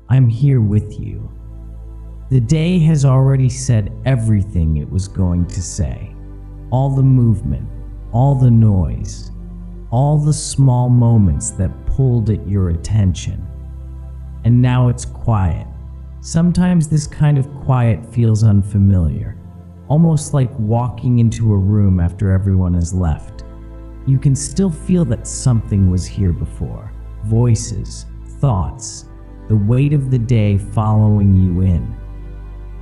I'm here with you. The day has already said everything it was going to say. All the movement, all the noise, all the small moments that pulled at your attention. And now it's quiet. Sometimes this kind of quiet feels unfamiliar, almost like walking into a room after everyone has left. You can still feel that something was here before. Voices, thoughts, the weight of the day following you in.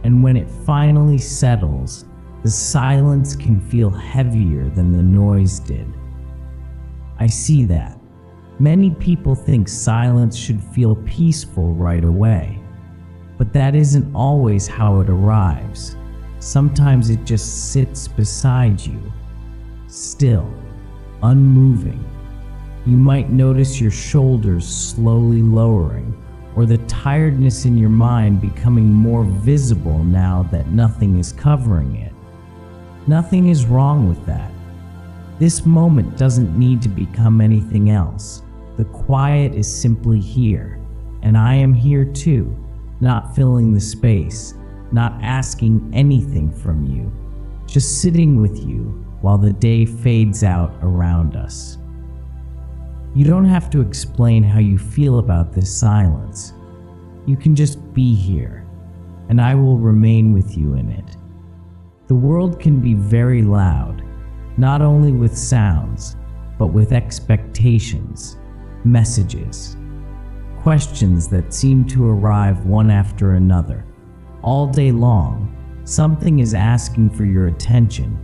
And when it finally settles, the silence can feel heavier than the noise did. I see that. Many people think silence should feel peaceful right away. But that isn't always how it arrives. Sometimes it just sits beside you, still, unmoving. You might notice your shoulders slowly lowering, or the tiredness in your mind becoming more visible now that nothing is covering it. Nothing is wrong with that. This moment doesn't need to become anything else. The quiet is simply here, and I am here too, not filling the space, not asking anything from you, just sitting with you while the day fades out around us. You don't have to explain how you feel about this silence. You can just be here, and I will remain with you in it. The world can be very loud, not only with sounds, but with expectations, messages, questions that seem to arrive one after another. All day long, something is asking for your attention,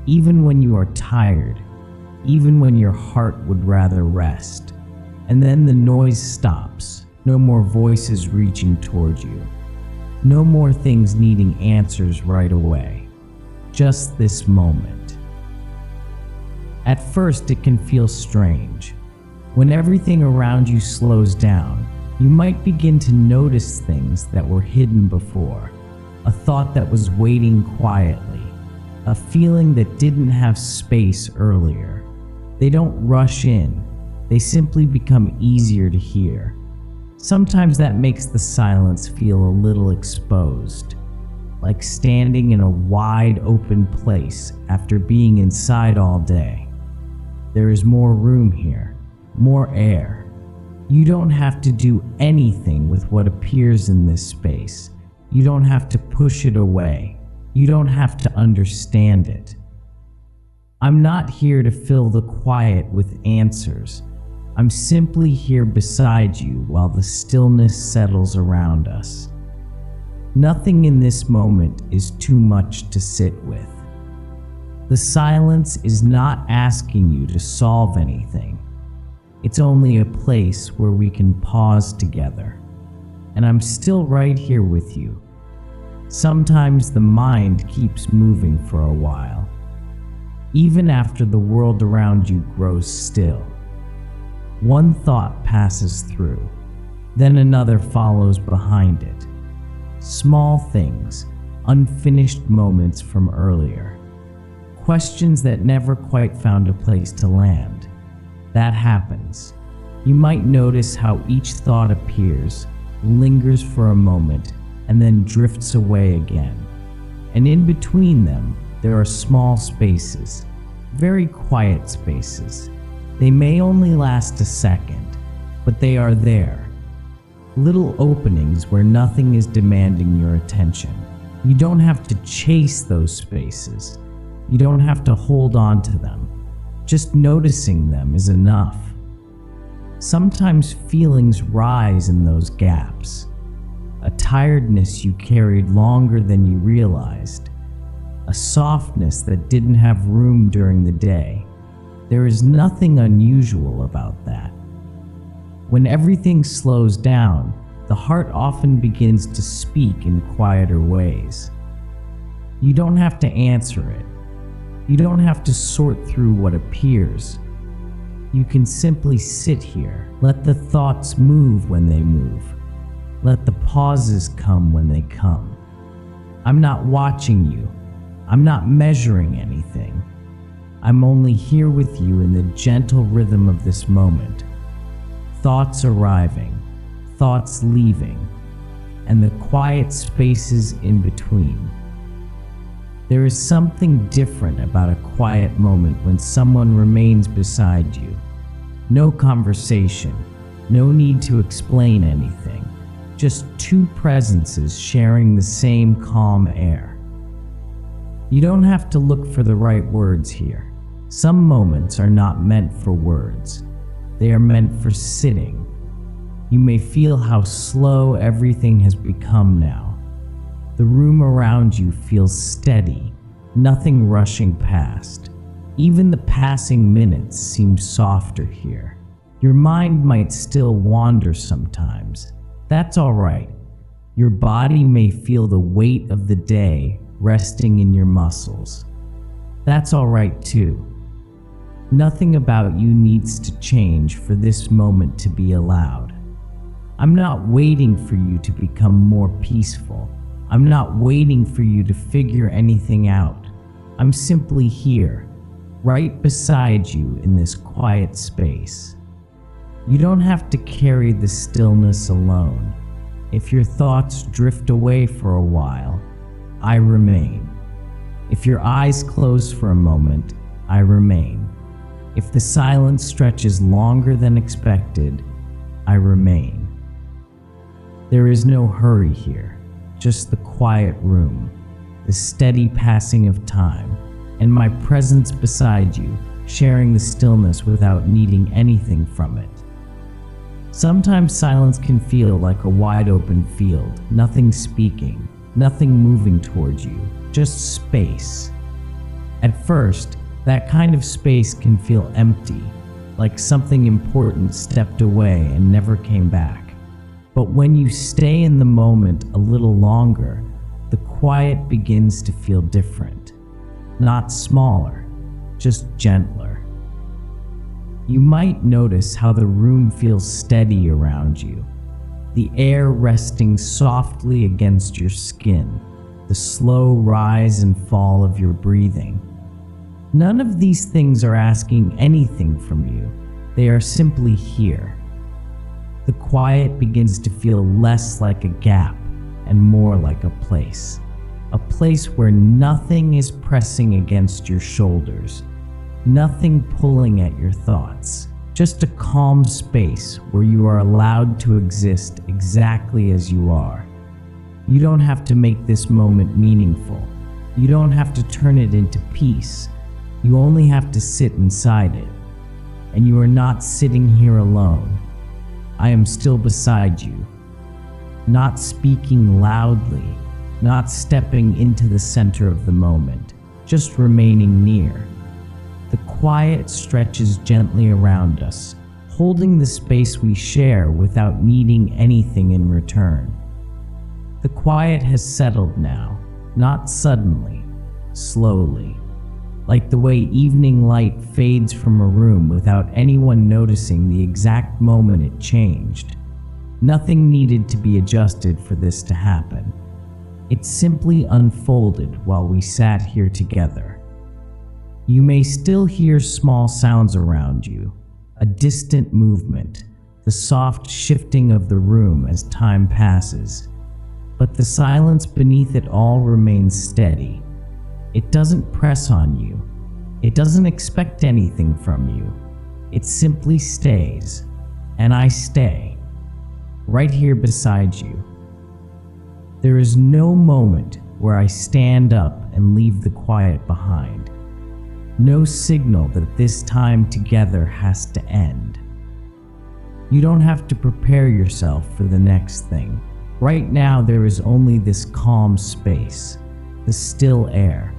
even when you are tired, even when your heart would rather rest. And then the noise stops. No more voices reaching toward you. No more things needing answers right away. Just this moment. At first, it can feel strange. When everything around you slows down, you might begin to notice things that were hidden before. A thought that was waiting quietly. A feeling that didn't have space earlier. They don't rush in, they simply become easier to hear. Sometimes that makes the silence feel a little exposed, like standing in a wide open place after being inside all day. There is more room here, more air. You don't have to do anything with what appears in this space. You don't have to push it away. You don't have to understand it. I'm not here to fill the quiet with answers. I'm simply here beside you while the stillness settles around us. Nothing in this moment is too much to sit with. The silence is not asking you to solve anything. It's only a place where we can pause together. And I'm still right here with you. Sometimes the mind keeps moving for a while, even after the world around you grows still. One thought passes through, then another follows behind it. Small things, unfinished moments from earlier. Questions that never quite found a place to land. That happens. You might notice how each thought appears, lingers for a moment, and then drifts away again. And in between them, there are small spaces, very quiet spaces. They may only last a second, but they are there. Little openings where nothing is demanding your attention. You don't have to chase those spaces. You don't have to hold on to them. Just noticing them is enough. Sometimes feelings rise in those gaps. A tiredness you carried longer than you realized. A softness that didn't have room during the day. There is nothing unusual about that. When everything slows down, the heart often begins to speak in quieter ways. You don't have to answer it. You don't have to sort through what appears. You can simply sit here. Let the thoughts move when they move. Let the pauses come when they come. I'm not watching you. I'm not measuring anything. I'm only here with you in the gentle rhythm of this moment. Thoughts arriving, thoughts leaving, and the quiet spaces in between. There is something different about a quiet moment when someone remains beside you. No conversation, no need to explain anything, just two presences sharing the same calm air. You don't have to look for the right words here. Some moments are not meant for words. They are meant for sitting. You may feel how slow everything has become now. The room around you feels steady, nothing rushing past. Even the passing minutes seem softer here. Your mind might still wander sometimes. That's all right. Your body may feel the weight of the day resting in your muscles. That's all right too. Nothing about you needs to change for this moment to be allowed. I'm not waiting for you to become more peaceful. I'm not waiting for you to figure anything out. I'm simply here, right beside you in this quiet space. You don't have to carry the stillness alone. If your thoughts drift away for a while, I remain. If your eyes close for a moment, I remain. If the silence stretches longer than expected, I remain. There is no hurry here, just the quiet room, the steady passing of time, and my presence beside you, sharing the stillness without needing anything from it. Sometimes silence can feel like a wide open field, nothing speaking, nothing moving towards you, just space. At first, that kind of space can feel empty, like something important stepped away and never came back. But when you stay in the moment a little longer, the quiet begins to feel different. Not smaller, just gentler. You might notice how the room feels steady around you, the air resting softly against your skin, the slow rise and fall of your breathing. None of these things are asking anything from you. They are simply here. The quiet begins to feel less like a gap and more like a place where nothing is pressing against your shoulders, nothing pulling at your thoughts, just a calm space where you are allowed to exist exactly as you are. You don't have to make this moment meaningful. You don't have to turn it into peace. You only have to sit inside it. And you are not sitting here alone. I am still beside you, not speaking loudly, not stepping into the center of the moment, just remaining near. The quiet stretches gently around us, holding the space we share without needing anything in return. The quiet has settled now, not suddenly, slowly, like the way evening light fades from a room without anyone noticing the exact moment it changed. Nothing needed to be adjusted for this to happen. It simply unfolded while we sat here together. You may still hear small sounds around you, a distant movement, the soft shifting of the room as time passes. But the silence beneath it all remains steady. It doesn't press on you. It doesn't expect anything from you. It simply stays. And I stay, right here beside you. There is no moment where I stand up and leave the quiet behind. No signal that this time together has to end. You don't have to prepare yourself for the next thing. Right now there is only this calm space, the still air,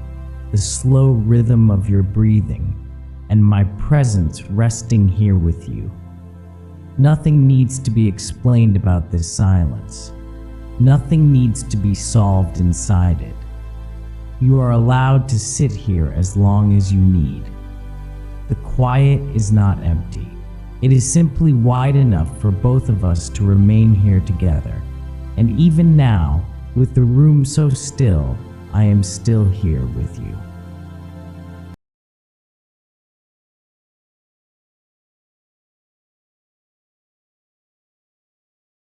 the slow rhythm of your breathing, and my presence resting here with you. Nothing needs to be explained about this silence. Nothing needs to be solved inside it. You are allowed to sit here as long as you need. The quiet is not empty. It is simply wide enough for both of us to remain here together. And even now, with the room so still, I am still here with you.